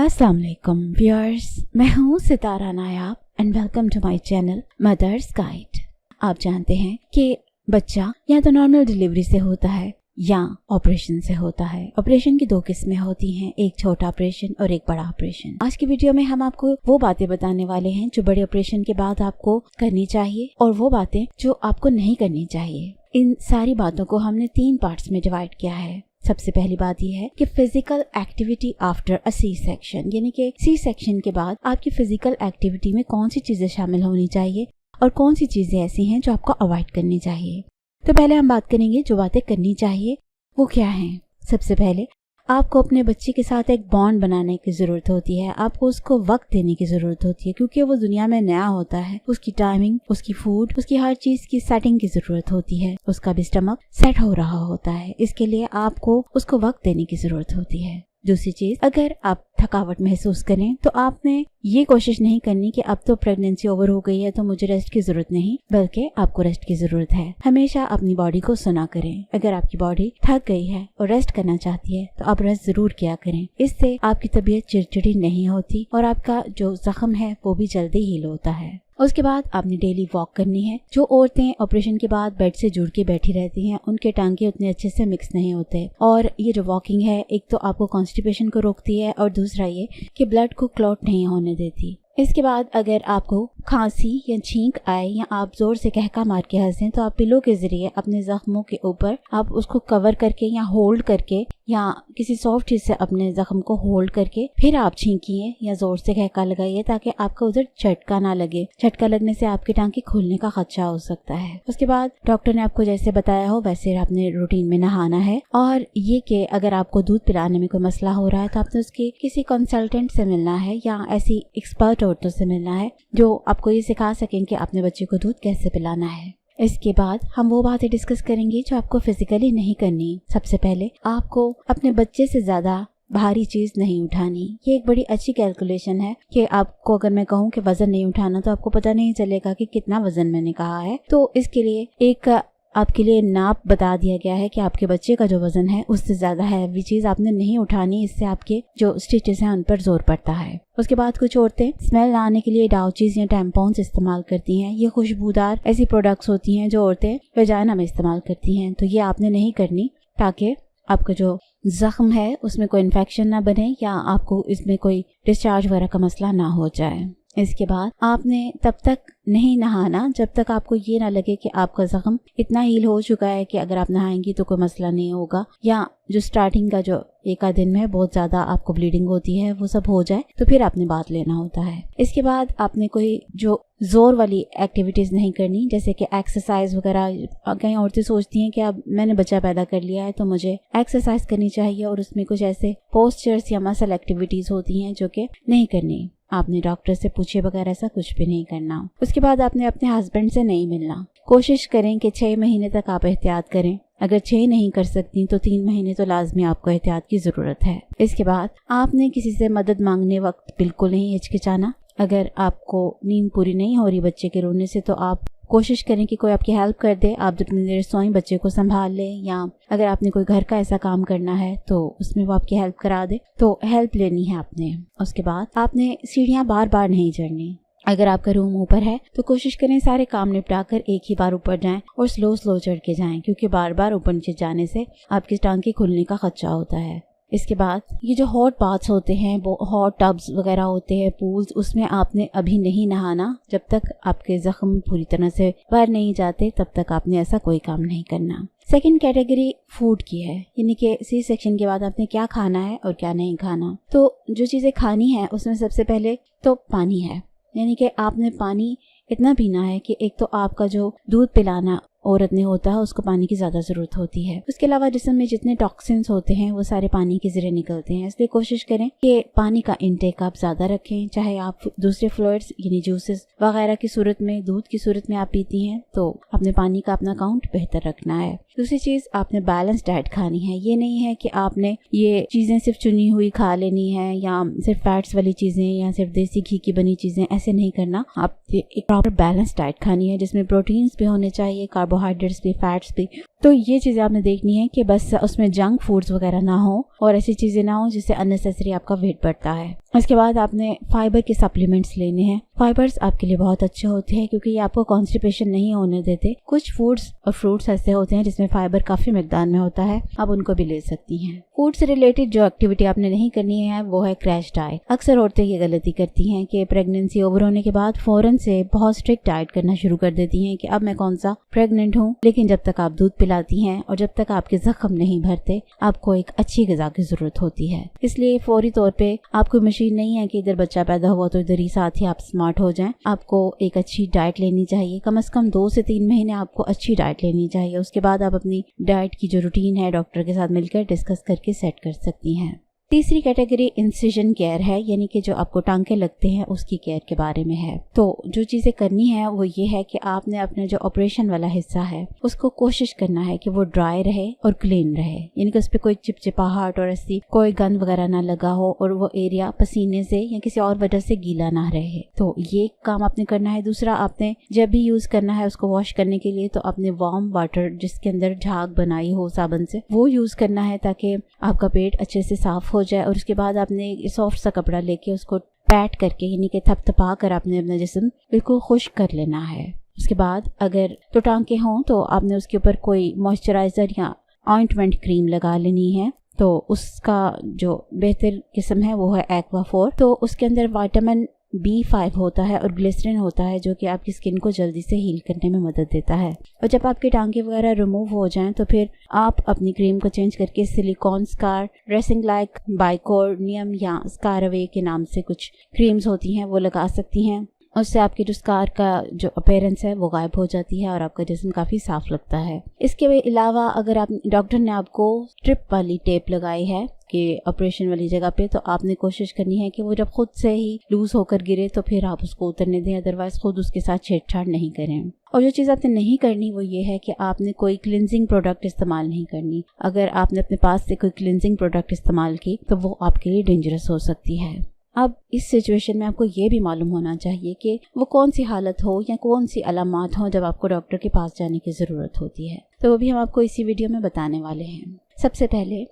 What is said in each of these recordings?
अस्सलाम वालेकुम व्यूअर्स, मैं हूँ Sitara Nayab and welcome to my channel mother's guide. आप जानते हैं कि बच्चा या तो नॉर्मल डिलीवरी से होता है या ऑपरेशन से होता है। ऑपरेशन की दो किस्में होती हैं, एक छोटा ऑपरेशन और एक बड़ा ऑपरेशन। आज की वीडियो में हम आपको वो बातें बताने वाले हैं जो बड़े ऑपरेशन के बाद आपको करनी चाहिए और वो बातें जो आपको नहीं करनी चाहिए। इन सारी बातों को हमने 3 पार्ट्स में डिवाइड किया है। सबसे पहली बात यह है कि physical activity after a C section, यानी कि सी सेक्शन के बाद आपकी फिजिकल एक्टिविटी में कौन सी चीजें शामिल होनी चाहिए और कौन सी चीजें ऐसी हैं जो आपको अवॉइड करनी चाहिए। तो पहले हम बात करेंगे जो बातें करनी चाहिए वो क्या हैं। सबसे पहले आपको अपने बच्चे के साथ एक बॉन्ड बनाने की जरूरत होती है। आपको उसको वक्त देने की जरूरत होती है क्योंकि वो दुनिया में नया होता है। उसकी टाइमिंग, उसकी फूड, उसकी हर चीज की सेटिंग की जरूरत होती है। उसका भी स्टमक सेट हो रहा होता है, इसके लिए आपको उसको वक्त देने की जरूरत होती है। दूसरी चीज, अगर आप थकावट महसूस करें तो आपने ये कोशिश नहीं करनी कि अब तो प्रेगनेंसी ओवर हो गई है तो मुझे रेस्ट की जरूरत नहीं, बल्कि आपको रेस्ट की जरूरत है। हमेशा अपनी बॉडी को सुना करें। अगर आपकी बॉडी थक गई है और रेस्ट करना चाहती है तो आप रेस्ट जरूर किया करें। इससे आपकी तबीयत चिड़चिड़ी नहीं होती और आपका जो जख्म है वो भी जल्दी हील होता है। उसके बाद आपने डेली वॉक करनी है। जो औरतें ऑपरेशन के बाद बेड से जुड़ के बैठी रहती हैं उनके टांगे उतने अच्छे से मिक्स नहीं होते, और ये जो वॉकिंग है एक तो आपको कॉन्स्टिपेशन को रोकती है और दूसरा ये कि ब्लड को क्लॉट नहीं होने देती। इसके बाद अगर आपको खांसी या छींक आए या आप जोर से कहका मार के हंसें तो आप पिलो के जरिए अपने जख्मों के ऊपर आप उसको कवर करके या होल्ड करके या किसी सॉफ्ट चीज से अपने जख्म को होल्ड करके फिर आप छींकिए या जोर से कहका लगाइए ताकि आपका उधर झटका ना लगे। झटका लगने से आपके टांके खुलने का खदशा हो सकता है। उसके बाद डॉक्टर ने आपको जैसे बताया हो वैसे आपने रूटीन में नहाना है, और ये कि अगर आपको दूध पिलाने में कोई मसला हो रहा है तो आपने उसके किसी कंसल्टेंट से मिलना है या ऐसी एक्सपर्ट औरतों से मिलना है जो आपको ये सिखा सकें कि अपने बच्चे को दूध कैसे पिलाना है। इसके बाद हम वो बातें डिस्कस करेंगे जो आपको फिजिकली नहीं करनी। सबसे पहले आपको अपने बच्चे से ज्यादा भारी चीज नहीं उठानी। ये एक बड़ी अच्छी कैलकुलेशन है कि आपको अगर मैं कहूँ कि वजन नहीं उठाना तो आपको पता नहीं चलेगा कि कितना वजन मैंने कहा है। तो इसके लिए एक आपके लिए नाप बता दिया गया है कि आपके बच्चे का जो वजन है उससे ज्यादा हैवी चीज आपने नहीं उठानी। इससे आपके जो स्टिचेस हैं उन पर जोर पड़ता है। उसके बाद कुछ औरतें स्मेल लाने के लिए डाउचीज या टैम्पॉन्स इस्तेमाल करती हैं। ये खुशबूदार ऐसी प्रोडक्ट्स होती हैं जो औरतें वेजाइना में इस्तेमाल करती हैं, तो ये आपने नहीं करनी ताकि आपका जो जख्म है उसमें कोई इन्फेक्शन ना बने या आपको इसमें कोई डिस्चार्ज वगैरह का मसला ना हो जाए। इसके बाद आपने तब तक नहीं नहाना जब तक आपको ये ना लगे कि आपका जख्म इतना हील हो चुका है कि अगर आप नहाएंगी तो कोई मसला नहीं होगा, या जो स्टार्टिंग का जो एक आध दिन में बहुत ज्यादा आपको ब्लीडिंग होती है वो सब हो जाए तो फिर आपने बात लेना होता है। इसके बाद आपने कोई जो जोर वाली एक्टिविटीज नहीं करनी, जैसे कि एक्सरसाइज वगैरह। कई औरतें सोचती हैं कि अब मैंने बच्चा पैदा कर लिया है तो मुझे एक्सरसाइज करनी चाहिए, और उसमें कुछ ऐसे पोस्चर्स या मसल एक्टिविटीज होती हैं जो कि नहीं करनी। आपने डॉक्टर से पूछे बगैर ऐसा कुछ भी नहीं करना। उसके बाद आपने अपने हस्बैंड से नहीं मिलना। कोशिश करें कि 6 महीने तक आप एहतियात करें। अगर 6 नहीं कर सकती तो 3 महीने तो लाजमी आपको एहतियात की जरूरत है। इसके बाद आपने किसी से मदद मांगने वक्त बिल्कुल नहीं हिचकिचाना। अगर आपको नींद पूरी नहीं हो रही बच्चे के रोने से तो आप कोशिश करें कि कोई आपकी हेल्प कर दे। आप जितनी देर सोएं बच्चे को संभाल ले, या अगर आपने कोई घर का ऐसा काम करना है तो उसमें वो आपकी हेल्प करा दे, तो हेल्प लेनी है आपने। उसके बाद आपने सीढ़ियाँ बार बार नहीं चढ़नी। अगर आपका रूम ऊपर है तो कोशिश करें सारे काम निपटा कर एक ही बार ऊपर जाएं और स्लो स्लो चढ़ के जाएं, क्योंकि बार बार ऊपर नीचे जाने से आपकी टांगे खुलने का खदशा होता है। इसके बाद ये जो हॉट बाथ्स होते हैं, वो हॉट टब्स वगैरह होते हैं, पूल्स, उसमें आपने अभी नहीं नहाना। जब तक आपके जख्म पूरी तरह से बाहर नहीं जाते तब तक आपने ऐसा कोई काम नहीं करना। सेकंड कैटेगरी फूड की है, यानी कि सी सेक्शन के बाद आपने क्या खाना है और क्या नहीं खाना। तो जो चीजें खानी है उसमें सबसे पहले तो पानी है, यानी कि आपने पानी इतना पीना है कि एक तो आपका जो दूध पिलाना औरत ने होता है उसको पानी की ज्यादा जरूरत होती है। उसके अलावा जिस्म में जितने टॉक्सिन्स होते हैं वो सारे पानी के जरिए निकलते हैं, इसलिए कोशिश करें कि पानी का इंटेक आप ज्यादा रखें। चाहे आप दूसरे फ्लूइड्स यानी जूसेस वगैरह की सूरत में, दूध की सूरत में आप पीती हैं तो आपने पानी का अपना काउंट बेहतर रखना है। दूसरी चीज, आपने बैलेंस डाइट खानी है। ये नहीं है कि आपने ये चीजें सिर्फ चुनी हुई खा लेनी है या सिर्फ फैट्स वाली चीजें या सिर्फ देसी घी की बनी चीजें, ऐसे नहीं करना। आप एक प्रॉपर बैलेंस डाइट खानी है जिसमें प्रोटीन्स भी होने चाहिए, कार्बोहाइड्रेट्स भी, फैट्स भी। तो ये चीजें आपने देखनी है कि बस उसमें जंक फूड्स वगैरह ना हो और ऐसी चीजें ना हो जिससे अननेसेसरी आपका वेट बढ़ता है। اس کے بعد آپ نے فائبر کے سپلیمنٹس لینے ہیں. فائبرز آپ کے لیے بہت اچھے ہوتے ہیں کیونکہ یہ آپ کو کانسٹیپیشن نہیں ہونے دیتے. کچھ فوڈز اور فروٹس ایسے ہوتے ہیں جس میں فائبر کافی مقدار میں ہوتا ہے, آپ ان کو بھی لے سکتی ہیں. فوڈ سے ریلیٹڈ جو ایکٹیویٹی آپ نے نہیں کرنی ہے وہ ہے کریش ڈائٹ. اکثر عورتیں یہ غلطی کرتی ہیں کہ پریگننسی اوور ہونے کے بعد فوراً سے بہت اسٹرکٹ ڈائٹ کرنا شروع کر دیتی ہیں کہ اب میں کون سا پریگننٹ ہوں, لیکن جب تک آپ دودھ پلاتی ہیں اور جب تک آپ کے زخم نہیں بھرتے آپ کو ایک اچھی غذا کی ضرورت ہوتی ہے. اس لیے فوری طور پہ آپ کو مشین نہیں ہے کہ ادھر بچہ پیدا ہوا تو ادھر ہی ساتھ ہی آپ اسمارٹ ہو جائیں. آپ کو ایک اچھی ڈائٹ لینی چاہیے, کم از کم 2 سے 3 مہینے آپ کو اچھی ڈائٹ لینی چاہیے. اس کے بعد آپ اپنی ڈائٹ کی جو روٹین ہے ڈاکٹر کے ساتھ مل کر ڈسکس کر کے سیٹ کر سکتی ہیں. تیسری کیٹیگری انسیجن کیئر ہے, یعنی کہ جو آپ کو ٹانکے لگتے ہیں اس کی کیئر کے بارے میں ہے. تو جو چیزیں کرنی ہے وہ یہ ہے کہ آپ نے اپنا جو آپریشن والا حصہ ہے اس کو کوشش کرنا ہے کہ وہ ڈرائی رہے اور کلین رہے, یعنی کہ اس پہ کوئی چپچپاہٹ اور ایسی کوئی گند وغیرہ نہ لگا ہو اور وہ ایریا پسینے سے یا کسی اور وجہ سے گیلا نہ رہے. تو یہ کام آپ نے کرنا ہے. دوسرا, آپ نے جب بھی یوز کرنا ہے اس کو واش کرنے کے لیے تو آپ نے وارم واٹر جس کے اندر جھاگ بنائی ہو صابن سے وہ یوز کرنا ہے تاکہ آپ کا پیٹ اچھے سے صاف ہو جائے. اور اس کے بعد آپ نے سافٹ سا کپڑا لے کے اس کو پیٹ کر کے یعنی کہ تھپ تھپا کر آپ نے اپنا جسم بالکل خشک کر لینا ہے. اس کے بعد اگر تو ٹانکے ہوں تو آپ نے اس کے اوپر کوئی موئسچرائزر یا آئنٹمنٹ کریم لگا لینی ہے. تو اس کا جو بہتر قسم ہے وہ ہے ایکوا 4. تو اس کے اندر وائٹامن B5 ہوتا ہے اور گلیسرین ہوتا ہے جو کہ آپ کی اسکن کو جلدی سے ہیل کرنے میں مدد دیتا ہے. اور جب آپ کے ٹانکے وغیرہ ریموو ہو جائیں تو پھر آپ اپنی کریم کو چینج کر کے سلیکون سکار, ڈریسنگ لائک بائیکورنیم یا سکار اوے کے نام سے کچھ کریمز ہوتی ہیں وہ لگا سکتی ہیں. اس سے آپ کے جو سکار کا جو اپیرنس ہے وہ غائب ہو جاتی ہے اور آپ کا جسم کافی صاف لگتا ہے. اس کے علاوہ اگر آپ ڈاکٹر نے آپ کو ٹرپ والی ٹیپ لگائی ہے کہ آپریشن والی جگہ پہ, تو آپ نے کوشش کرنی ہے کہ وہ جب خود سے ہی لوز ہو کر گرے تو پھر آپ اس کو اترنے دیں, ادروائز خود اس کے ساتھ چھیڑ چھاڑ نہیں کریں. اور جو چیز آپ نے نہیں کرنی وہ یہ ہے کہ آپ نے کوئی کلینزنگ پروڈکٹ استعمال نہیں کرنی. اگر آپ نے اپنے پاس سے کوئی کلینزنگ پروڈکٹ استعمال کی تو وہ آپ کے لیے ڈینجرس ہو سکتی ہے. اب اس سچویشن میں آپ کو یہ بھی معلوم ہونا چاہیے کہ وہ کون سی حالت ہو یا کون سی علامات ہوں جب آپ کو ڈاکٹر کے پاس جانے کی ضرورت ہوتی ہے. تو وہ بھی ہم آپ کو اسی ویڈیو میں بتانے والے ہیں. سب سے پہلے,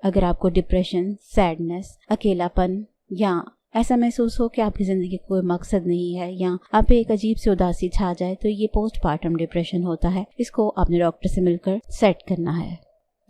اگر آپ کو ڈپریشن, سیڈنس, اکیلا پن یا ایسا محسوس ہو کہ آپ کی زندگی کا کوئی مقصد نہیں ہے یا آپ پہ ایک عجیب سی اداسی چھا جائے تو یہ پوسٹ پارٹم ڈپریشن ہوتا ہے. اس کو آپ نے ڈاکٹر سے مل کر سیٹ کرنا ہے.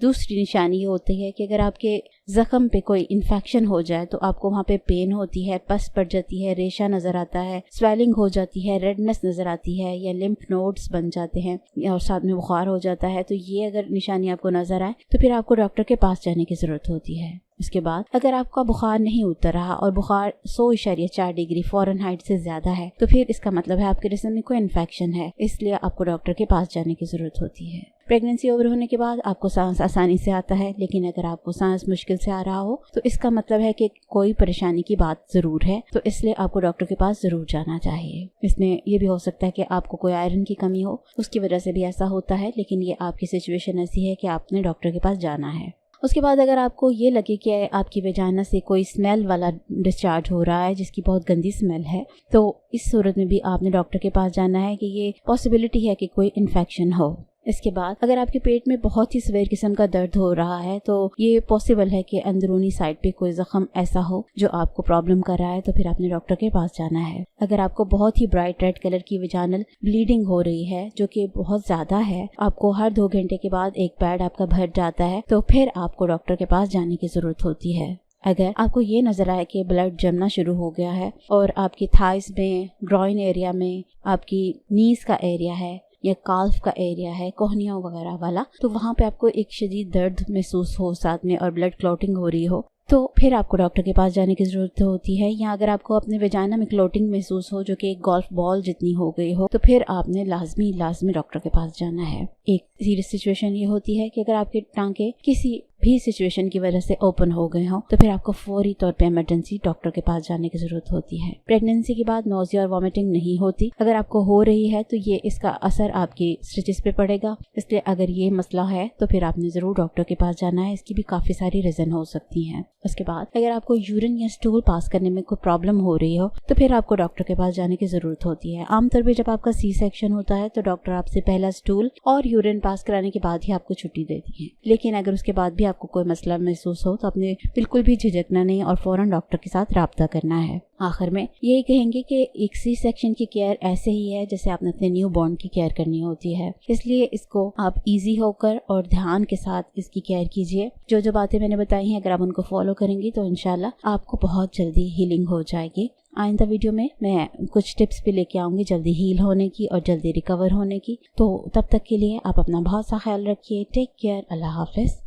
دوسری نشانی یہ ہوتی ہے کہ اگر آپ کے زخم پہ کوئی انفیکشن ہو جائے تو آپ کو وہاں پہ پین ہوتی ہے, پس پڑ جاتی ہے, ریشہ نظر آتا ہے, سویلنگ ہو جاتی ہے, ریڈنس نظر آتی ہے یا لمف نوڈز بن جاتے ہیں اور ساتھ میں بخار ہو جاتا ہے. تو یہ اگر نشانی آپ کو نظر آئے تو پھر آپ کو ڈاکٹر کے پاس جانے کی ضرورت ہوتی ہے. اس کے بعد اگر آپ کا بخار نہیں اتر رہا اور بخار 100.4 ڈگری فارنہائٹ سے زیادہ ہے تو پھر اس کا مطلب ہے آپ کے جسم میں کوئی انفیکشن ہے, اس لیے آپ کو ڈاکٹر کے پاس جانے کی ضرورت ہوتی ہے. پریگننسی اوور ہونے کے بعد آپ کو سانس آسانی سے آتا ہے, لیکن اگر آپ کو سانس مشکل سے آ رہا ہو تو اس کا مطلب ہے کہ کوئی پریشانی کی بات ضرور ہے, تو اس لیے آپ کو ڈاکٹر کے پاس ضرور جانا چاہیے. اس میں یہ بھی ہو سکتا ہے کہ آپ کو کوئی آئرن کی کمی ہو, اس کی وجہ سے بھی ایسا ہوتا ہے, لیکن یہ آپ کی سچویشن ایسی ہے کہ آپ نے ڈاکٹر کے پاس جانا ہے. اس کے بعد اگر آپ کو یہ لگے کہ آپ کی ویجائنا سے کوئی اسمیل والا ڈسچارج ہو رہا ہے جس کی بہت گندی اسمیل ہے, تو اس صورت میں بھی آپ نے ڈاکٹر کے پاس جانا ہے کہ یہ پاسبلٹی ہے کہ کوئی انفیکشن ہو. اس کے بعد اگر آپ کے پیٹ میں بہت ہی سویر قسم کا درد ہو رہا ہے تو یہ پاسبل ہے کہ اندرونی سائڈ پہ کوئی زخم ایسا ہو جو آپ کو پرابلم کر رہا ہے, تو پھر آپ نے ڈاکٹر کے پاس جانا ہے. اگر آپ کو بہت ہی برائٹ ریڈ کلر کی ویجانل بلیڈنگ ہو رہی ہے جو کہ بہت زیادہ ہے, آپ کو ہر 2 گھنٹے کے بعد ایک پیڈ آپ کا بھر جاتا ہے, تو پھر آپ کو ڈاکٹر کے پاس جانے کی ضرورت ہوتی ہے. اگر آپ کو یہ نظر آئے کہ بلڈ جمنا شروع ہو گیا ہے اور آپ کی تھائز میں, گروئن ایریا میں, آپ کی نیز کا ایریا ہے یا کالف کا ایریا ہے, کوہنیوں وغیرہ والا, تو وہاں پہ آپ کو ایک شدید درد محسوس ہو ساتھ میں اور بلڈ کلوٹنگ ہو رہی ہو, تو پھر آپ کو ڈاکٹر کے پاس جانے کی ضرورت ہوتی ہے. یا اگر آپ کو اپنے ویجائنا میں کلوٹنگ محسوس ہو جو کہ ایک گولف بال جتنی ہو گئی ہو, تو پھر آپ نے لازمی ڈاکٹر کے پاس جانا ہے. ایک سیریس سچویشن یہ ہوتی ہے کہ اگر آپ کے ٹانکے کسی بھی سچویشن کی وجہ سے اوپن ہو گئے ہوں تو پھر آپ کو فوری طور پہ ایمرجنسی ڈاکٹر کے پاس جانے کی ضرورت ہوتی ہے. پریگننسی کے بعد نوزیا اور وامٹنگ نہیں ہوتی. اگر آپ کو ہو رہی ہے تو یہ اس کا اثر آپ کی اسٹچز پہ پڑے گا, اس لیے اگر یہ مسئلہ ہے تو پھر آپ نے ضرور ڈاکٹر کے پاس جانا ہے. اس کی بھی کافی ساری ریزن ہو سکتی ہیں. اس کے بعد اگر آپ کو یورین یا اسٹول پاس کرنے میں کوئی پرابلم ہو رہی ہو تو پھر آپ کو ڈاکٹر کے پاس جانے کی ضرورت ہوتی ہے. عام طور پہ جب آپ کا سی سیکشن ہوتا ہے تو ڈاکٹر آپ سے پہلا اسٹول اور یورین پاس کرانے کے بعد ہی آپ کو چھٹی دیتی ہے, لیکن اگر اس کے بعد بھی आपको कोई मसला महसूस हो तो आपने बिल्कुल भी झिझकना नहीं और फ़ौरन डॉक्टर के साथ रब्ता करना है। आखिर में यही कहेंगे कि एक सी सेक्शन की केयर ऐसे ही है जैसे आपने अपने न्यू बॉर्न की केयर करनी होती है, इसलिए इसको आप इजी होकर और ध्यान के साथ इसकी केयर कीजिए। जो जो बातें मैंने बताई हैं अगर आप उनको फॉलो करेंगी तो इंशाल्लाह आपको बहुत जल्दी हीलिंग हो जाएगी। आइंदा वीडियो में मैं कुछ टिप्स भी लेके आऊँगी जल्दी हील होने की और जल्दी रिकवर होने की। तो तब तक के लिए आप अपना बहुत सा ख्याल रखिए। Take care. अल्लाह हाफिज़।